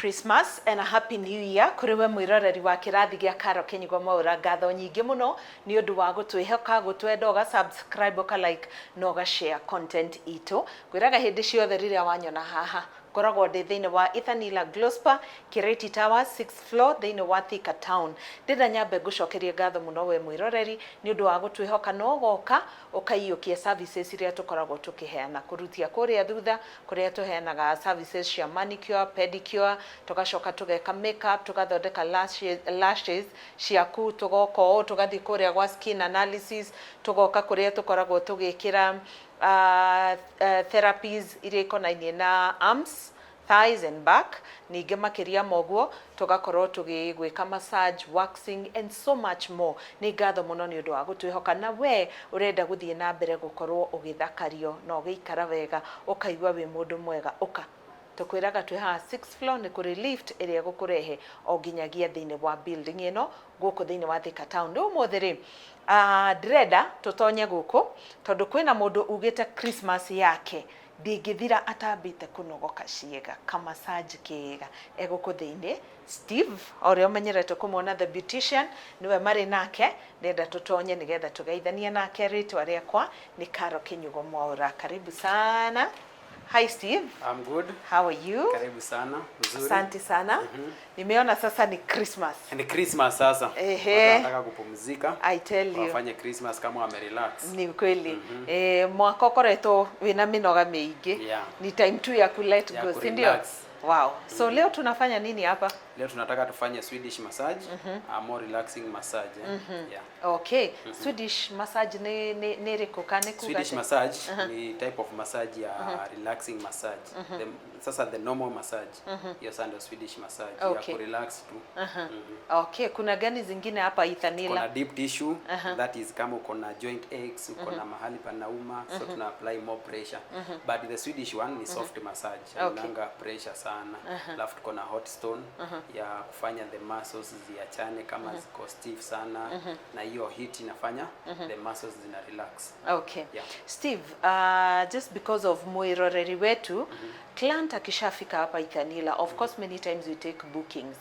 Christmas and a happy new year kuri we mwiroreri wa kirathi gia Karo Kenyugwa Mwaura. Ngatho nyingi muno ni undu wa gutwihoka gutwenda uga subscribe uka like no ga share content itu gwiraga hindi ciothe riria wanyona haha koragwo ndi thiini wa Ithanila Glospa Kireti Tower 6th floor thiini wa Thika Town. Ndida nyambe ngucokerie ngatho muno we mwiroreri ni undu wa gutwihoka no goka ukaiyukia services iria tukoragwo tukiheana kurutia kuria thutha kuria tuheanaga services cia manicure, pedicure, tugacoka tugeka makeup, tugathondeka lashes ciaku, tugoka tugathi kuria gwa skin analysis, tugoka kuria tukoragwo tugikira therapies iria ikonainie na arms, thighs and back. Ninge makiria moguo tugakorwo tugigwika massage, waxing and so much more. Ni ngatho muno ni undu wa gutwihoka na we urenda guthie na mbere gukorwo ugithakario na ugiikara wega ukaigwa wi mundu mwega uka tukwiraga twi ha 6th floor ni kuri lift iria gukurehe o nginyagia thiini wa building ino guku thiini wa Thika Town. Ndu muthiri ndrenda tutonye guku tondu kwina mundu ugite Christmas yake ndingithira atambite kunogoka ciega kamassage kega eguku thiini. Steve ore umenyerete kumona the beautician niwe mari nake ndenda tutonye nigetha tugeithania nake. Ritwa riakwa ni Karo Kenyugwa Mwaura. Karibu sana. Hi Steve. I'm good. How are you? Karibu sana. Mzuri. Asante sana. Nimeona sasa ni Christmas. Ni Christmas sasa. Nataka kupumzika. I tell you. Wafanye Christmas kama wamerelax. Ni kweli. Mwaka ukoretwo wina minoga mingi. Yeah. Ni time tu ya ku let go, si ndio? Wow. So leo tunafanya nini hapa? Leo tunataka tufanye Swedish massage, a more relaxing massage. Yeah. Okay. Swedish massage ni rikukane kuga. Swedish massage ni type of massage ya relaxing massage. Sasa the normal massage. Hiyo sasa ndio Swedish massage ya ku relax tu. Okay, kuna gani zingine hapa Ithanila? Kuna deep tissue, that is kama uko na joint aches, uko na mahali panauma, so tuna apply more pressure. But the Swedish one ni soft massage. Hainanga pressure sana. Alafu tuko na hot stone ya kufanya the muscles ziachane kama ziko stiff sana, na hiyo heat inafanya the muscles zina relax. Okay. Yeah. Steve, just because of mwiroreri wetu, client akishafika hapa Ithanila, of course many times we take bookings,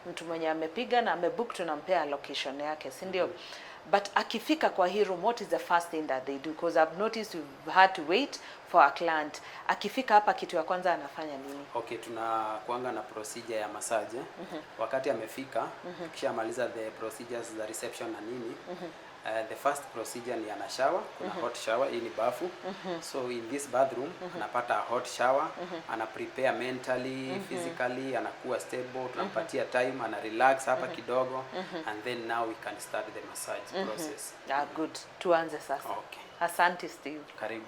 mtu mwenye amepiga na amebook tunampea location yake, si ndio? But akifika kwa hii room, what is the first thing that they do? Because I've noticed we've had to wait for a client. Akifika hapa kitu ya kwanza anafanya nini? Okay, tunakuanga na procedure ya massage. Wakati amefika, kisha maliza the procedures za reception na nini, the first procedure ni ana shower. Kuna hot shower, hii ni bafu. So in this bathroom anapata hot shower, ana prepare mentally, physically, anakuwa stable, tunampatia time, ana relax hapa kidogo, and then now we can start the massage process. Good. Tuanze sasa. Okay. Asante Steve. Karibu.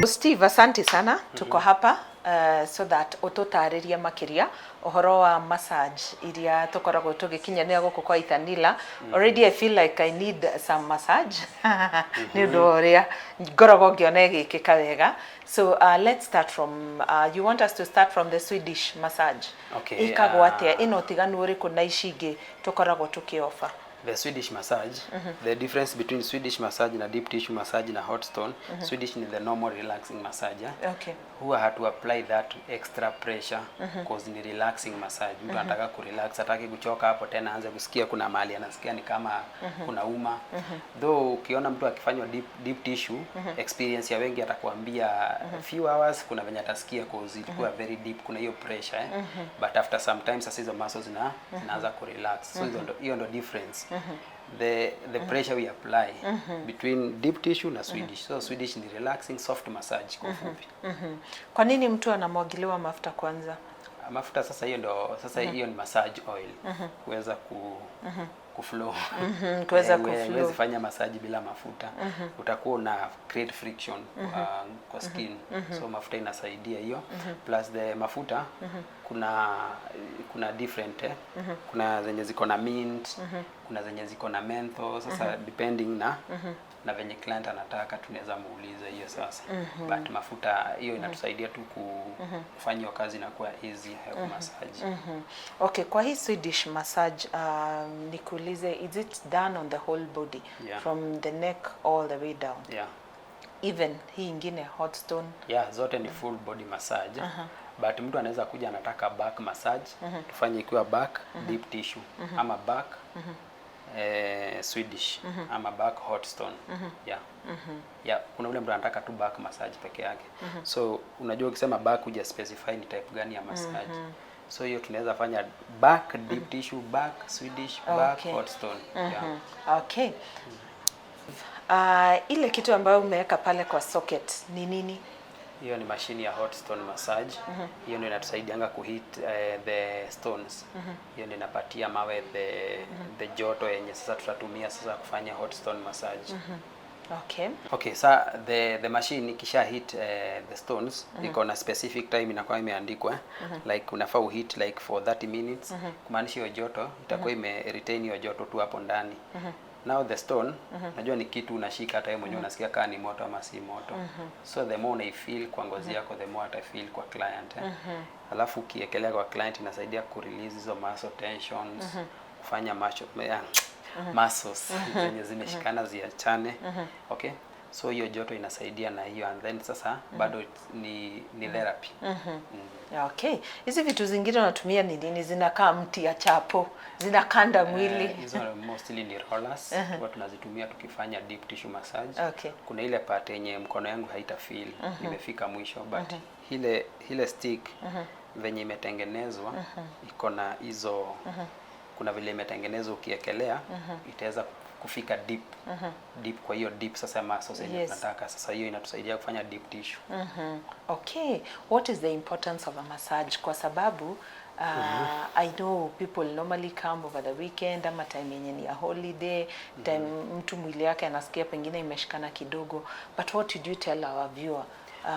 Steve, asante sana. Tuko hapa so that ututariria makiria uhoro wa massage iria tukoragwo tugikinyania guku kwa Ithanila. Already I feel like I need some massage. Ni undu uria ngoragwo ngiona gikika wega. So let's start from you want us to start from the Swedish massage. Okay. Ikagwo atia ino tiganu uriku na ici ingi tukoragwo tukiofa? The Swedish massage, the difference between Swedish massage na deep tissue massage na hot stone, Swedish ni the normal relaxing massage. Okay. Huwa hatu apply that extra pressure cause ni relaxing massage. Mtu anataka kurelax, hataki kuchoka hapo tena aanze kusikia kuna mahali anasikia ni kama kuna uma. Though ukiona mtu akifanywa deep tissue, experience ya wengi atakwambia few hours kuna venye atasikia cause ilikuwa very deep, kuna hiyo pressure but after some time sasa hizo muscles zinaanza kurelax. So hiyo ndo difference. The pressure we apply between deep tissue na Swedish. So Swedish ni relaxing soft massage kwa fupi. Kwa nini mtu anamwagiliwa mafuta kwanza? Mafuta sasa hiyo ni massage oil. Kuweza kuflow. Kuweza kuflow. Huwezi fanya massage bila mafuta. Utakuwa una create friction kwa skin. So mafuta inasaidia hiyo. Plus the mafuta kuna different kuna zenye ziko na mint, kuna zenye ziko na menthol. Sasa depending na venye client anataka tunaweza muuliza hiyo sasa. But mafuta hiyo inatusaidia tu kufanya hiyo kazi inakuwa easy ya massage. Okay, kwa hii Swedish massage nikuulize, is it done on the whole body? Yeah. From the neck all the way down? Yeah. Even hii ingine hot stone? Yeah, zote ni full body massage. But mtu anaweza kuja anataka back massage, tufanye ikiwa back deep tissue ama back Swedish ama back hot stone. Yeah. Yeah, kuna ule mtu anataka tu back massage peke yake. So unajua ukisema back huja specify ni type gani ya massage. So hiyo tunaweza fanya back deep tissue, back Swedish, back hot stone. Yeah. Okay. Ile kitu ambayo umeweka pale kwa socket ni nini? Hiyo ni mashine ya hot stone massage. Hiyo ndio inatusaidianga kuhit the stones. Hiyo ndio inapatia mawe the joto yenye sasa tutatumia sasa kufanya hot stone massage. Okay. Okay, so the machine ikisha hit the stones iko na specific time inakuwa imeandikwa like unafaa uhit like for 30 minutes kumaanisha hiyo joto itakuwa ime retain hiyo joto tu hapo ndani. Now the stone najua ni kitu unashika hata wewe mwenyewe unasikia kama ni moto ama si moto. So the more una feel kwa ngozi yako the more ata feel kwa client. Alafu ukiekelea kwa client inasaidia ku release hizo muscle tensions, kufanya muscles zenye zimeshikana ziachane. Okay, so hiyo joto inasaidia na hiyo, and then sasa bado ni therapy. Okay, hizi vitu zingine unatumia ni nini? Zinakaa mti ya chapo, zinakanda mwili. Hizo mostly ni rollers watu tunazitumia tukifanya deep tissue massage. Okay. Kuna ile part yenye mkono yangu haita feel imefika mwisho, but ile stick venye imetengenezwa iko na hizo kuna vile imetengenezwa ukiekelea itaweza kufika deep kwa hiyo deep sasa muscles yenye tunataka. Sasa hiyo inatusaidia kufanya deep tissue. Okay, what is the importance of a massage? Kwa sababu I know people normally come over the weekend ama time yenye ni a holiday, time mtu mwili yake anasikia pengine imeshikana kidogo, but what would you tell our viewer?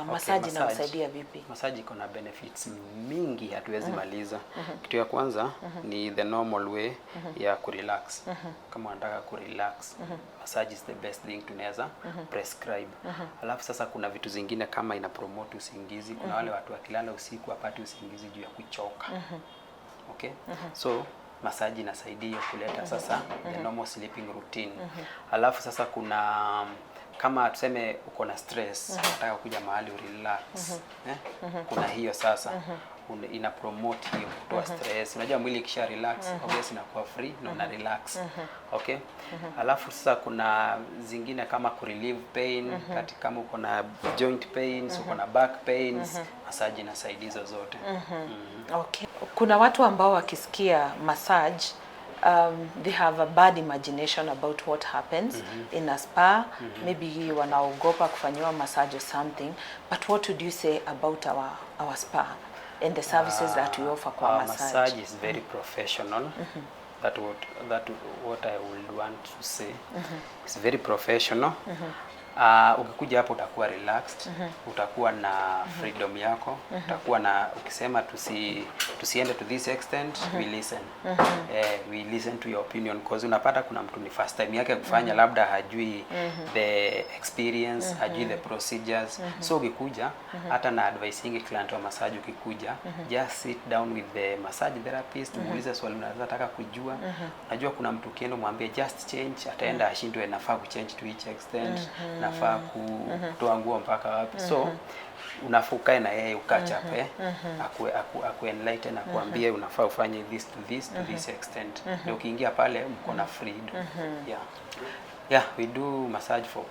Massage inasaidia vipi? Massage iko na benefits mingi hatuwezi maliza. Kitu ya kwanza ni the normal way ya kurelax. Kama unataka kurelax, massage is the best thing tunaweza prescribe. Alafu sasa kuna vitu zingine kama ina promote usingizi. Kuna wale watu wakilala usiku wapate usingizi juu ya kuchoka. Okay? So massage inasaidia kuleta sasa the normal sleeping routine. Alafu sasa kuna kama tuseme uko na stress, unataka kuja mahali urelax, kuna hiyo sasa ina promote hiyo kutoa stress. Unajua mwili ikisha relax, obviously inakuwa free na una relax. Okay? Alafu sasa kuna zingine kama ku relieve pain, kama uko na joint pains, uko na back pains, massage inasaidia hizo zote. Okay. Kuna watu ambao wakisikia massage they have a bad imagination about what happens in a spa. Maybe wanaogopa kufanyiwa massage or something, but what would you say about our spa and the services that we offer kwa massage? Massage is very professional. That what I would want to say. It's very professional. Ukikuja hapo utakuwa relaxed, utakuwa na freedom yako, utakuwa na, ukisema tusiende to this extent, we listen. We listen to your opinion, because unapata kuna mtu ni first time yake kufanya, labda hajui the experience, hajui the procedures. So ukikuja, hata na advising client wa massage, ukikuja, just sit down with the massage therapist, muulize swali unataka kujua. Unajua kuna mtu kiendo mwambie just change, ataenda ashindwe nafaa kuchange to which extent, nafaa kutoa nguo mpaka wapi. So unafukae na yeye ukacha aku enlighten, akuambie unafaa ufanye this to this to this extent. Ndio ukiingia pale mko na freedom. Yeah, we do massage for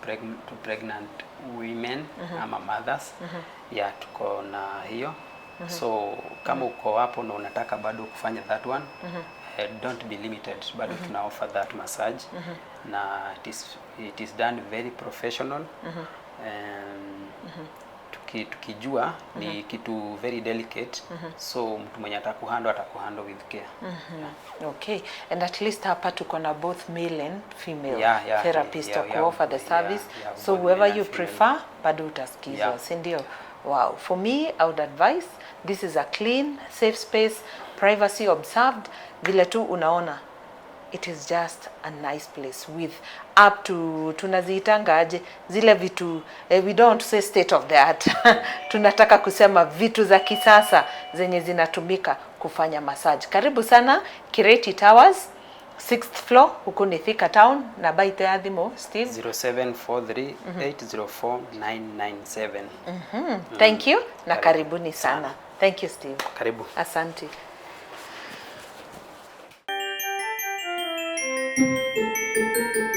pregnant women ama mothers. Yeah, tuko na hiyo. So kama uko hapo na unataka bado kufanya that one, don't be limited, bado tuna offer that massage. Na it is done very professional. Tukijua ni kitu very delicate, so mtu mwenye atakuhandle with care. Okay, and at least hapa tuko na both male and female therapists to offer the service. So whoever you prefer, bado utasikizwa, si ndio? Wow, for me I would advise, this is a clean, safe space, privacy observed. Vile tu unaona, it is just a nice place with up to, tunaziitanga aje zile vitu, we don't say state of the art. Tunataka kusema vitu za kisasa zenye zinatumika kufanya massage. Karibu sana Kireti Towers, 6th floor, huko ni Thika Town. Na baita ya dhimo, Steve? 0743804997. Thank you, na karibuni sana. Thank you, Steve. Karibu. Asante. Thank you.